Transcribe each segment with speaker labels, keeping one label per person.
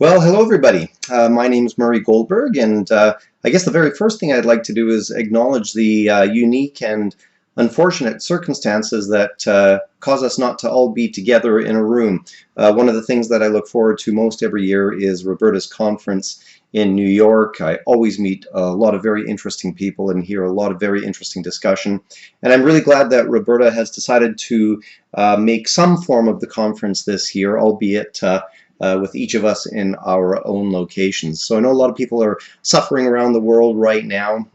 Speaker 1: Well, hello everybody. My name's Murray Goldberg, and I guess the very first thing I'd like to do is acknowledge the unique and unfortunate circumstances that cause us not to all be together in a room. One of the things that I look forward to most every year is Roberta's conference in New York. I always meet a lot of very interesting people and hear a lot of very interesting discussion. And I'm really glad that Roberta has decided to make some form of the conference this year, albeit with each of us in our own locations. So I know a lot of people are suffering around the world right now.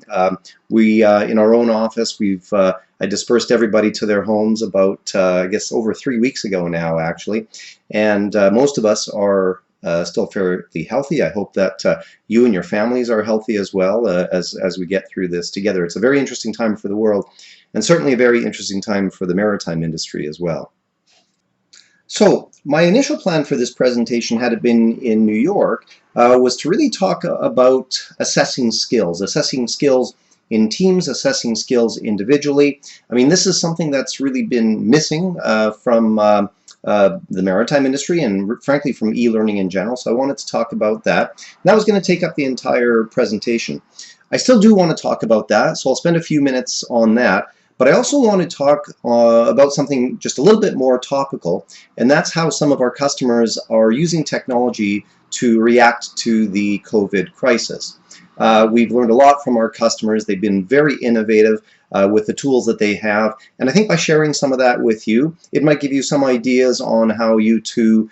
Speaker 1: In our own office, I dispersed everybody to their homes about, I guess, over 3 weeks ago now, actually. And most of us are still fairly healthy. I hope that you and your families are healthy as well as we get through this together. It's a very interesting time for the world, and certainly a very interesting time for the maritime industry as well. So my initial plan for this presentation, had it been in New York, was to really talk about assessing skills in teams, assessing skills individually. I mean, this is something that's really been missing from the maritime industry and frankly from e-learning in general, so I wanted to talk about that. And that was going to take up the entire presentation. I still do want to talk about that, so I'll spend a few minutes on that. But I also want to talk about something just a little bit more topical, and that's how some of our customers are using technology to react to the COVID crisis. We've learned a lot from our customers. They've been very innovative with the tools that they have, and I think by sharing some of that with you, it might give you some ideas on how you too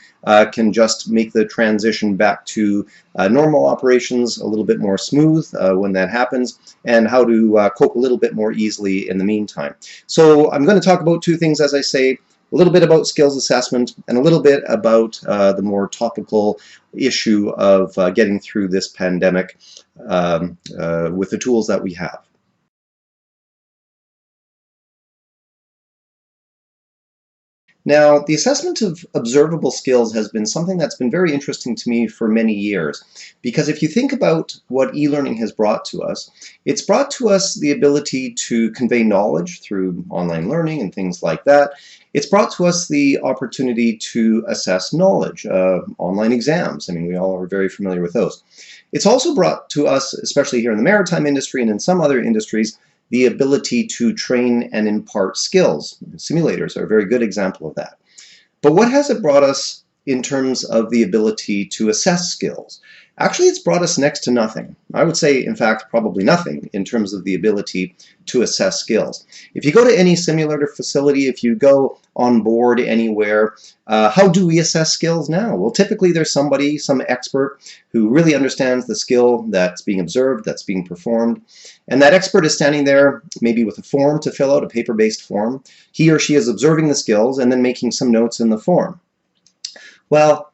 Speaker 1: can just make the transition back to normal operations a little bit more smooth when that happens, and how to cope a little bit more easily in the meantime. So I'm going to talk about two things, as I say, a little bit about skills assessment and a little bit about the more topical issue of getting through this pandemic with the tools that we have. Now, the assessment of observable skills has been something that's been very interesting to me for many years, because if you think about what e-learning has brought to us, it's brought to us the ability to convey knowledge through online learning and things like that. It's brought to us the opportunity to assess knowledge, online exams. I mean, we all are very familiar with those. It's also brought to us, especially here in the maritime industry and in some other industries, the ability to train and impart skills. Simulators are a very good example of that. But what has it brought us in terms of the ability to assess skills? Actually, it's brought us next to nothing. I would say, in fact, probably nothing in terms of the ability to assess skills. If you go to any simulator facility, if you go on board anywhere, how do we assess skills now? Well, typically there's somebody, some expert, who really understands the skill that's being observed, that's being performed, and that expert is standing there maybe with a form to fill out, a paper-based form. He or she is observing the skills and then making some notes in the form. Well,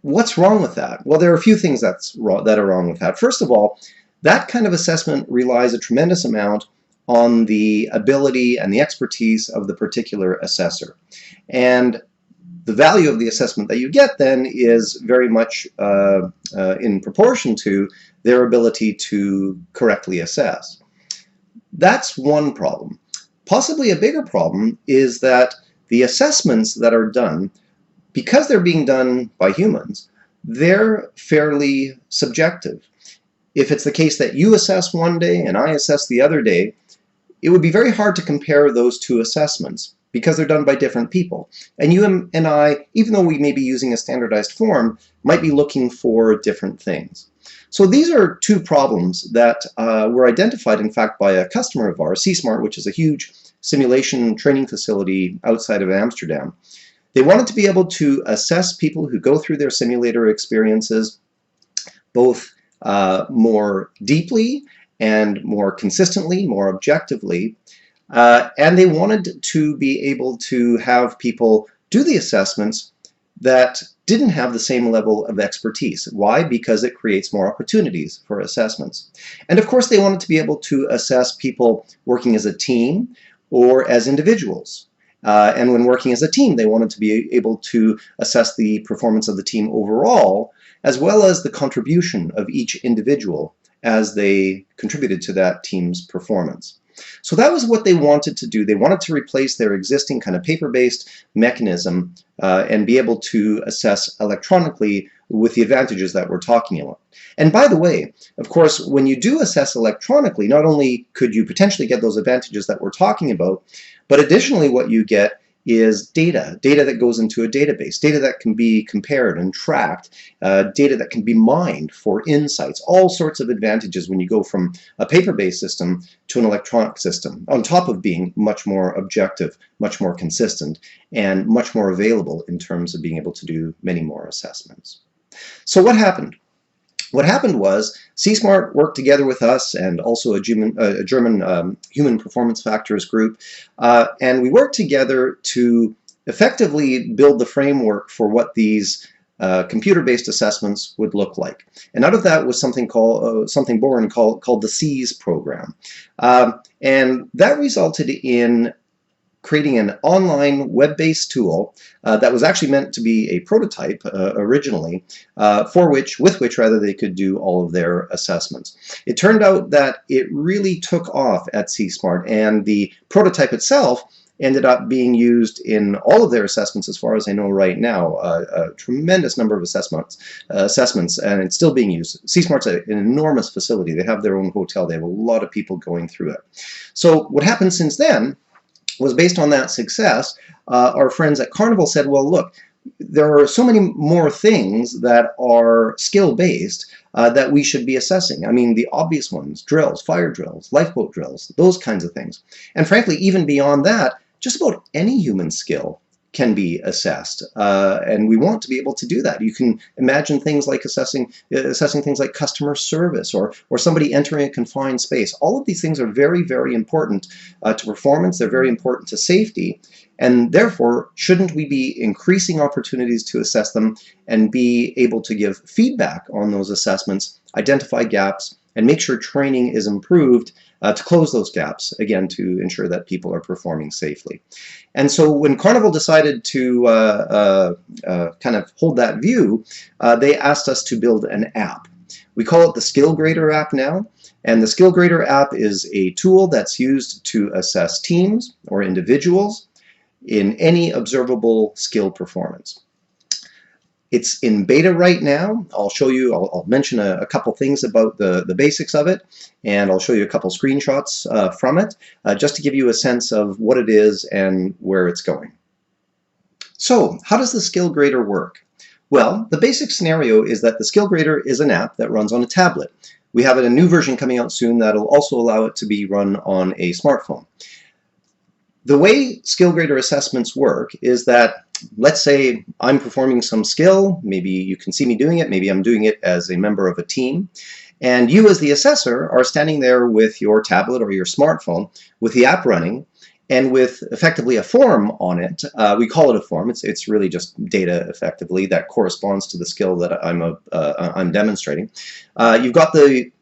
Speaker 1: what's wrong with that? Well, there are a few things that are wrong with that. First of all, that kind of assessment relies a tremendous amount on the ability and the expertise of the particular assessor. And the value of the assessment that you get then is very much in proportion to their ability to correctly assess. That's one problem. Possibly a bigger problem is that the assessments that are done, because they're being done by humans, they're fairly subjective. If it's the case that you assess one day and I assess the other day, it would be very hard to compare those two assessments because they're done by different people. And you and I, even though we may be using a standardized form, might be looking for different things. So these are two problems that were identified, in fact, by a customer of ours, CSmart, which is a huge simulation training facility outside of Amsterdam. They wanted to be able to assess people who go through their simulator experiences both more deeply and more consistently, more objectively, and they wanted to be able to have people do the assessments that didn't have the same level of expertise. Why? Because it creates more opportunities for assessments. And of course, they wanted to be able to assess people working as a team or as individuals. And when working as a team, they wanted to be able to assess the performance of the team overall, as well as the contribution of each individual as they contributed to that team's performance. So that was what they wanted to do. They wanted to replace their existing kind of paper-based mechanism and be able to assess electronically with the advantages that we're talking about. And by the way, of course, when you do assess electronically, not only could you potentially get those advantages that we're talking about, but additionally what you get is data that goes into a database, data that can be compared and tracked, data that can be mined for insights, all sorts of advantages when you go from a paper-based system to an electronic system, on top of being much more objective, much more consistent, and much more available in terms of being able to do many more assessments. So what happened? What happened was CSmart worked together with us and also a German human performance factors group, and we worked together to effectively build the framework for what these computer-based assessments would look like. And out of that was something born called the SEAS program, and that resulted in creating an online web-based tool that was actually meant to be a prototype originally, with which they could do all of their assessments. It turned out that it really took off at CSmart, and the prototype itself ended up being used in all of their assessments as far as I know right now, a tremendous number of assessments, and it's still being used. CSmart's an enormous facility. They have their own hotel. They have a lot of people going through it. So what happened since then was, based on that success, our friends at Carnival said, well, look, there are so many more things that are skill-based that we should be assessing. I mean, the obvious ones, drills, fire drills, lifeboat drills, those kinds of things. And frankly, even beyond that, just about any human skill can be assessed, and we want to be able to do that. You can imagine things like assessing things like customer service or somebody entering a confined space. All of these things are very, very important to performance. They're very important to safety, and therefore, shouldn't we be increasing opportunities to assess them and be able to give feedback on those assessments, identify gaps, and make sure training is improved to close those gaps, again, to ensure that people are performing safely. And so when Carnival decided to kind of hold that view, they asked us to build an app. We call it the Skill Grader app now, and the Skill Grader app is a tool that's used to assess teams or individuals in any observable skill performance. It's in beta right now. I'll show you, I'll mention a couple things about the basics of it, and I'll show you a couple screenshots from it, just to give you a sense of what it is and where it's going. So, how does the Skill Grader work? Well, the basic scenario is that the Skill Grader is an app that runs on a tablet. We have a new version coming out soon that'll also allow it to be run on a smartphone. The way Skill Grader assessments work is that, let's say I'm performing some skill, maybe you can see me doing it, maybe I'm doing it as a member of a team, and you as the assessor are standing there with your tablet or your smartphone with the app running and with effectively a form on it. We call it a form. It's really just data effectively that corresponds to the skill that I'm demonstrating. You've got the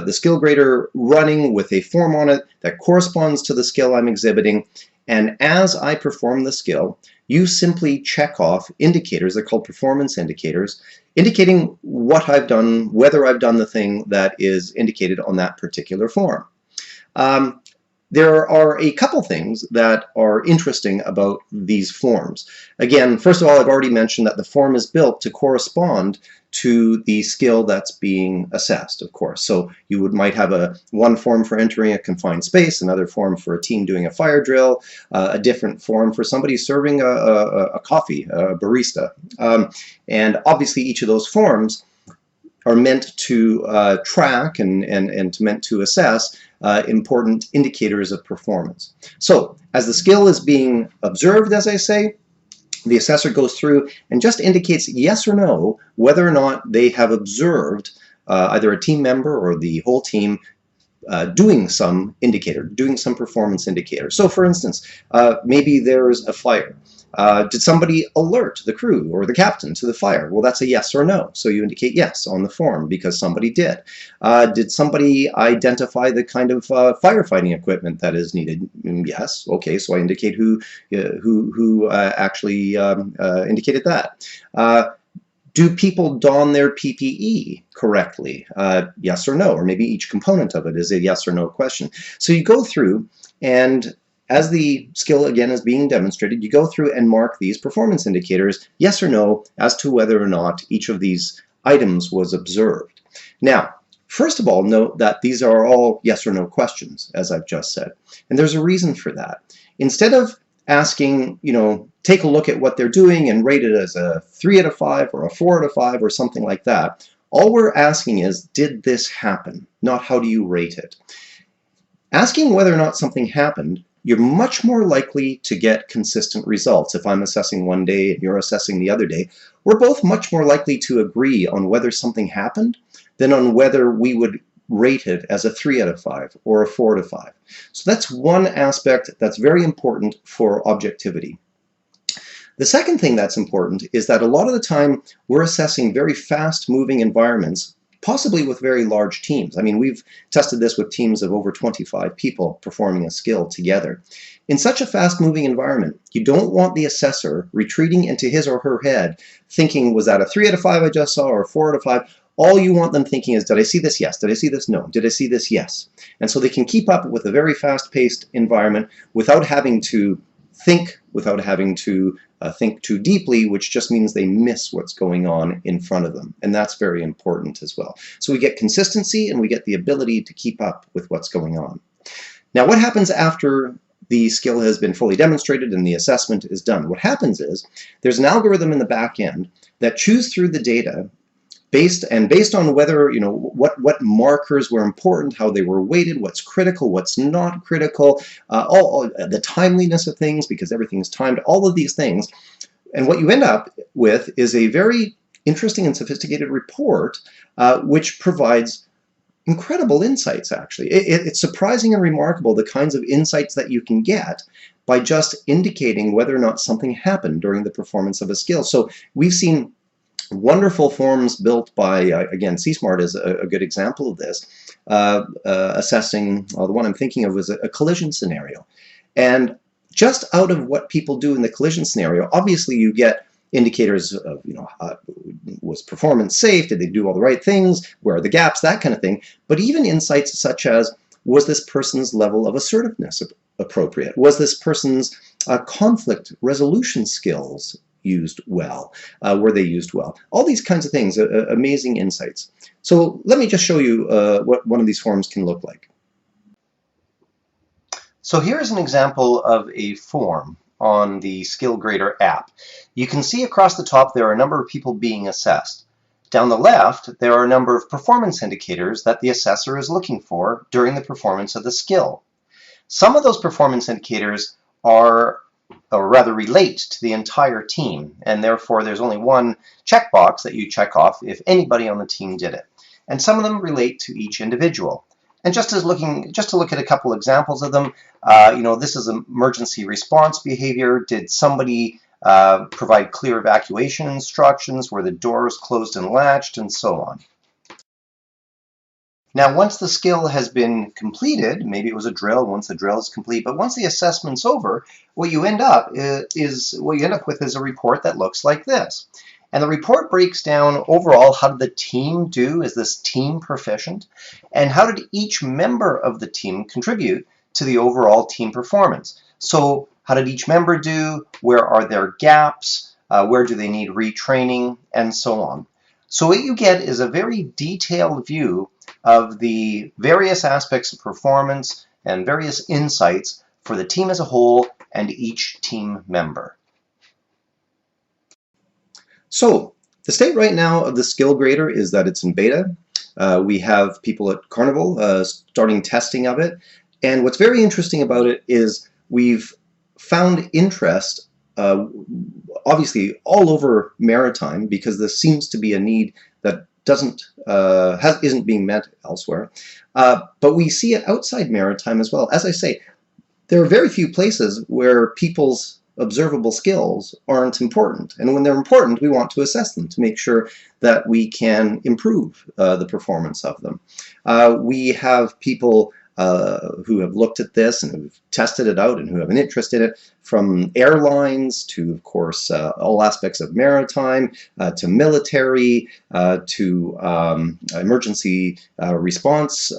Speaker 1: Skill Grader running with a form on it that corresponds to the skill I'm exhibiting, and as I perform the skill, you simply check off indicators. They're called performance indicators, indicating what I've done, whether I've done the thing that is indicated on that particular form. There are a couple things that are interesting about these forms. Again, first of all, I've already mentioned that the form is built to correspond to the skill that's being assessed, of course. So you might have one form for entering a confined space, another form for a team doing a fire drill, a different form for somebody serving a coffee, a barista. And obviously each of those forms are meant to track and meant to assess important indicators of performance. So as the skill is being observed, as I say, the assessor goes through and just indicates yes or no whether or not they have observed either a team member or the whole team doing some indicator, doing some performance indicator. So for instance, maybe there's a fire. Did somebody alert the crew or the captain to the fire? Well, that's a yes or no. So you indicate yes on the form because somebody did. Did somebody identify the kind of firefighting equipment that is needed? Yes. Okay, so I indicate who actually indicated that. Do people don their PPE correctly? Yes or no, or maybe each component of it is a yes or no question. So you go through, and as the skill again is being demonstrated, you go through and mark these performance indicators, yes or no, as to whether or not each of these items was observed. Now, first of all, note that these are all yes or no questions, as I've just said. And there's a reason for that. Instead of asking, take a look at what they're doing and rate it as a 3 out of 5 or a 4 out of 5 or something like that, all we're asking is, did this happen? Not how do you rate it. Asking whether or not something happened, you're much more likely to get consistent results. If I'm assessing one day and you're assessing the other day, we're both much more likely to agree on whether something happened than on whether we would rate it as a 3 out of 5 or a 4 out of 5. So that's one aspect that's very important for objectivity. The second thing that's important is that a lot of the time we're assessing very fast-moving environments, possibly with very large teams. I mean, we've tested this with teams of over 25 people performing a skill together. In such a fast-moving environment, you don't want the assessor retreating into his or her head thinking, was that a 3 out of 5 I just saw or a 4 out of 5? All you want them thinking is, did I see this? Yes. Did I see this? No. Did I see this? Yes. And so they can keep up with a very fast-paced environment without having to think, without having to think too deeply, which just means they miss what's going on in front of them. And that's very important as well. So we get consistency and we get the ability to keep up with what's going on. Now, what happens after the skill has been fully demonstrated and the assessment is done? What happens is there's an algorithm in the back end that chews through the data based on whether, what markers were important, how they were weighted, what's critical, what's not critical, all the timeliness of things, because everything is timed, all of these things. And what you end up with is a very interesting and sophisticated report, which provides incredible insights, actually. It's surprising and remarkable the kinds of insights that you can get by just indicating whether or not something happened during the performance of a skill. So we've seen wonderful forms built by, again, CSmart is a good example of this, assessing, the one I'm thinking of was a collision scenario. And just out of what people do in the collision scenario, obviously you get indicators of, was performance safe? Did they do all the right things? Where are the gaps? That kind of thing. But even insights such as, was this person's level of assertiveness appropriate? Was this person's conflict resolution skills used well? Were they used well? All these kinds of things, amazing insights. So let me just show you what one of these forms can look like. So here's an example of a form on the Skill Grader app. You can see across the top there are a number of people being assessed. Down the left, there are a number of performance indicators that the assessor is looking for during the performance of the skill. Some of those performance indicators are, or rather relate to the entire team, and therefore there's only one checkbox that you check off if anybody on the team did it. And some of them relate to each individual. And just to look at a couple examples of them, this is emergency response behavior. Did somebody provide clear evacuation instructions? Were the doors closed and latched? And so on. Now, once the skill has been completed, maybe it was a drill, once the drill is complete, but once the assessment's over, what you end up with is a report that looks like this. And the report breaks down overall, how did the team do? Is this team proficient? And how did each member of the team contribute to the overall team performance? So how did each member do? Where are their gaps? Where do they need retraining? And so on. So what you get is a very detailed view of the various aspects of performance and various insights for the team as a whole and each team member. So the state right now of the Skill Grader is that it's in beta. We have people at Carnival starting testing of it. And what's very interesting about it is we've found interest obviously all over maritime, because this seems to be a need that isn't being met elsewhere. But we see it outside maritime as well. As I say, there are very few places where people's observable skills aren't important. And when they're important, we want to assess them to make sure that we can improve the performance of them. We have people who have looked at this and who've tested it out and who have an interest in it, from airlines to, of course, all aspects of maritime, to military, to emergency response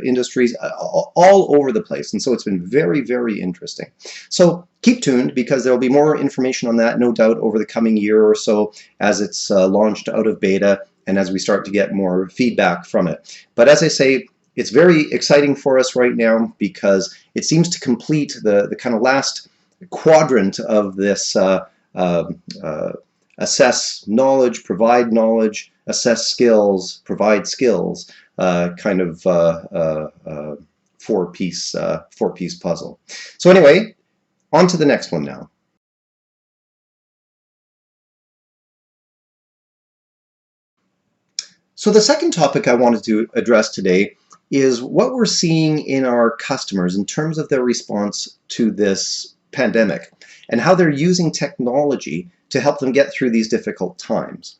Speaker 1: industries, all over the place. And so it's been very, very interesting. So keep tuned, because there will be more information on that, no doubt, over the coming year or so as it's launched out of beta and as we start to get more feedback from it. But as I say, it's very exciting for us right now because it seems to complete the kind of last quadrant of this assess knowledge, assess skills, provide skills kind of four-piece puzzle. So anyway, on to the next one now. So the second topic I wanted to address today is what we're seeing in our customers in terms of their response to this pandemic and how they're using technology to help them get through these difficult times.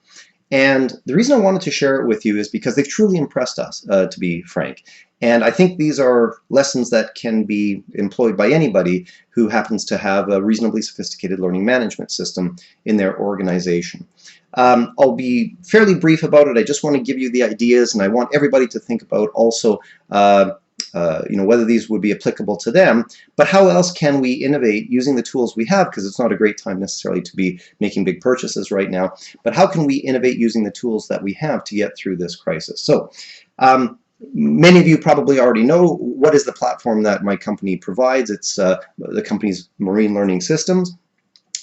Speaker 1: And the reason I wanted to share it with you is because they've truly impressed us, to be frank. And I think these are lessons that can be employed by anybody who happens to have a reasonably sophisticated learning management system in their organization. I'll be fairly brief about it. I just want to give you the ideas, and I want everybody to think about also whether these would be applicable to them, but how else can we innovate using the tools we have, because it's not a great time necessarily to be making big purchases right now, but how can we innovate using the tools that we have to get through this crisis? So many of you probably already know what is the platform that my company provides. It's the company's Marine Learning Systems.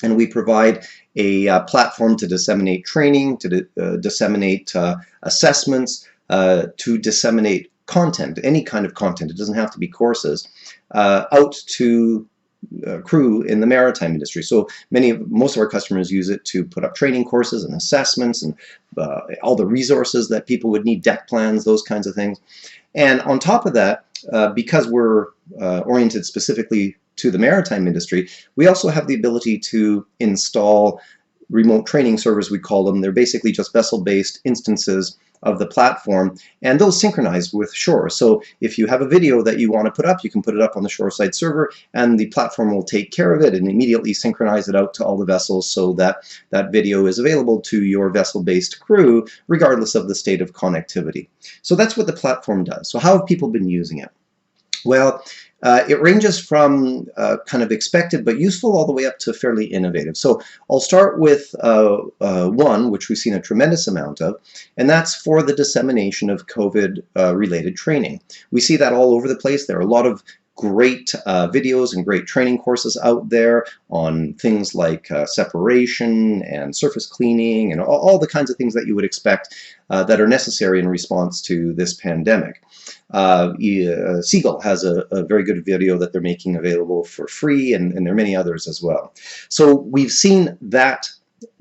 Speaker 1: And we provide a platform to disseminate training, to disseminate assessments, to disseminate content, any kind of content. It doesn't have to be courses, out to crew in the maritime industry. So most of our customers use it to put up training courses and assessments and all the resources that people would need, deck plans, those kinds of things. And on top of that, because we're oriented specifically to the maritime industry, we also have the ability to install remote training servers, we call them. They're basically just vessel-based instances of the platform, and those synchronize with shore. So if you have a video that you want to put up, you can put it up on the shoreside server, and the platform will take care of it and immediately synchronize it out to all the vessels so that that video is available to your vessel-based crew, regardless of the state of connectivity. So that's what the platform does. So how have people been using it? Well, it ranges from kind of expected but useful all the way up to fairly innovative. So I'll start with one which we've seen a tremendous amount of, and that's for the dissemination of COVID-related training. We see that all over the place. There are a lot of great videos and great training courses out there on things like separation and surface cleaning and all the kinds of things that you would expect that are necessary in response to this pandemic. Seagull has a very good video that they're making available for free, and there are many others as well. So we've seen that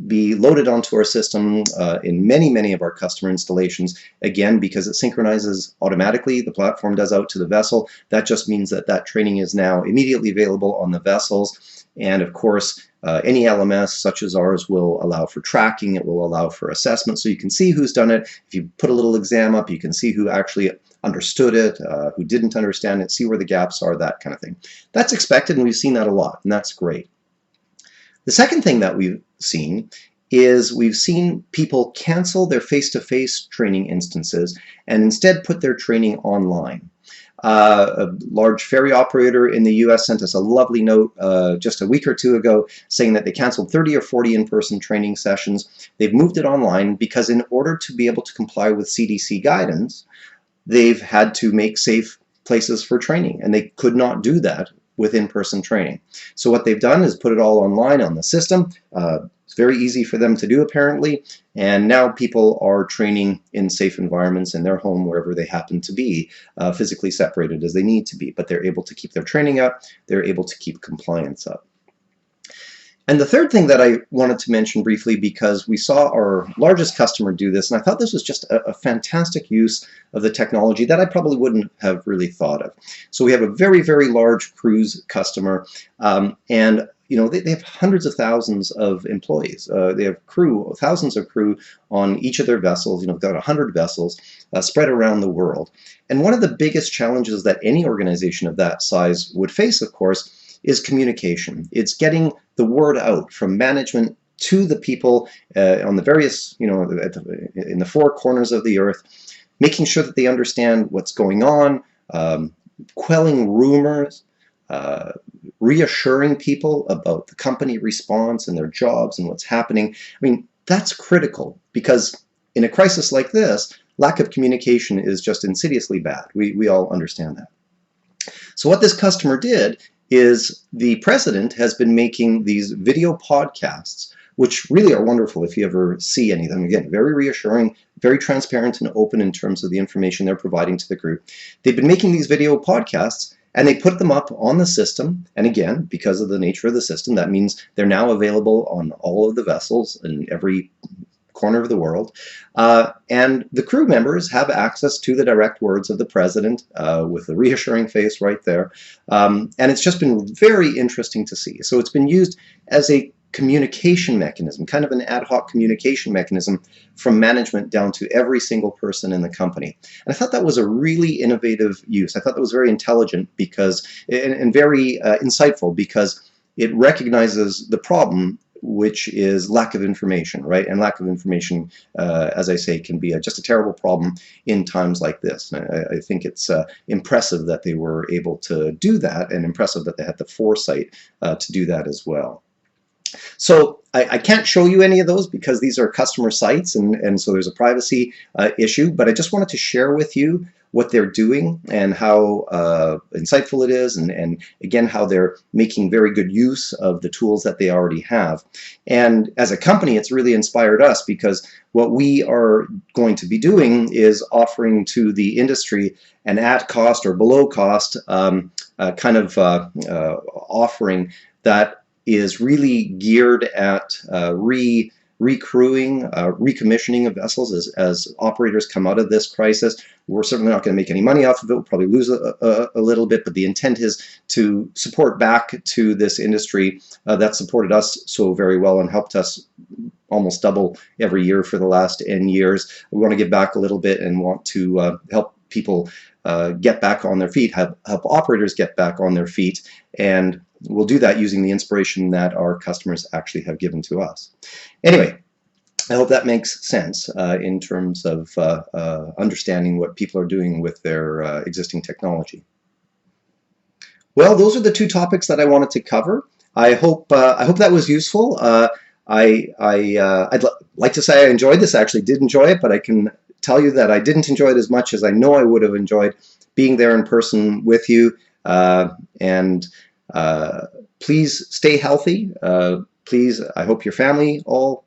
Speaker 1: be loaded onto our system in many of our customer installations, again because it synchronizes automatically. The platform does out to the vessel. That just means that that training is now immediately available on the vessels. And of course, any LMS such as ours will allow for tracking. It will allow for assessment, so you can see who's done it. If you put a little exam up, you can see who actually understood it, who didn't understand it, see where the gaps are, that kind of thing. That's expected, and we've seen that a lot, and that's great. The second thing that we've seen is we've seen people cancel their face-to-face training instances and instead put their training online. A large ferry operator in the US sent us a lovely note just a week or two ago saying that they canceled 30 or 40 in-person training sessions. They've moved it online because in order to be able to comply with CDC guidance, they've had to make safe places for training, and they could not do that with in-person training. So what they've done is put it all online on the system. It's very easy for them to do, apparently, and now people are training in safe environments in their home, wherever they happen to be, physically separated as they need to be, but they're able to keep their training up, they're able to keep compliance up. And the third thing that I wanted to mention briefly, because we saw our largest customer do this, and I thought this was just a fantastic use of the technology that I probably wouldn't have really thought of. So we have a very large cruise customer, and they have hundreds of thousands of employees. They have crew, thousands of crew on each of their vessels. They've got 100 vessels spread around the world. And one of the biggest challenges that any organization of that size would face, of course, is communication. It's getting the word out from management to the people on the various, in the four corners of the earth, making sure that they understand what's going on, quelling rumors, reassuring people about the company response and their jobs and what's happening. I mean, that's critical, because in a crisis like this, lack of communication is just insidiously bad. We all understand that. So what this customer did is the president has been making these video podcasts, which really are wonderful if you ever see any of them. Again, very reassuring, very transparent and open in terms of the information they're providing to the group. They've been making these video podcasts, and they put them up on the system. And again, because of the nature of the system, that means they're now available on all of the vessels in every corner of the world. And the crew members have access to the direct words of the president with a reassuring face right there. And it's just been very interesting to see. So it's been used as a communication mechanism, kind of an ad hoc communication mechanism from management down to every single person in the company. And I thought that was a really innovative use. I thought that was very intelligent because, and very insightful, because it recognizes the problem, which is lack of information, right? And lack of information, as I say, can be just a terrible problem in times like this. And I think it's impressive that they were able to do that, and impressive that they had the foresight to do that as well. So I can't show you any of those because these are customer sites, and so there's a privacy issue, but I just wanted to share with you what they're doing and how insightful it is, and again, how they're making very good use of the tools that they already have. And as a company, it's really inspired us, because what we are going to be doing is offering to the industry an at cost or below cost kind of offering that is really geared at recrewing, recommissioning of vessels as operators come out of this crisis. We're certainly not going to make any money off of it. We'll probably lose a little bit, but the intent is to support back to this industry that supported us so very well and helped us almost double every year for the last N years. We want to give back a little bit and want to help people get back on their feet, help operators get back on their feet, and we'll do that using the inspiration that our customers actually have given to us. Anyway, I hope that makes sense in terms of understanding what people are doing with their existing technology. Well, those are the two topics that I wanted to cover. I hope that was useful. I'd like to say I enjoyed this. I actually did enjoy it, but I can tell you that I didn't enjoy it as much as I know I would have enjoyed being there in person with you. Please stay healthy. Please, I hope your families all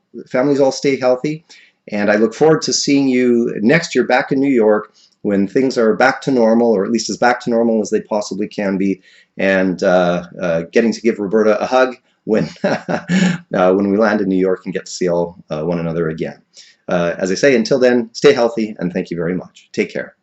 Speaker 1: stay healthy. And I look forward to seeing you next year back in New York when things are back to normal, or at least as back to normal as they possibly can be, and getting to give Roberta a hug when we land in New York and get to see all one another again. As I say, until then, stay healthy, and thank you very much. Take care.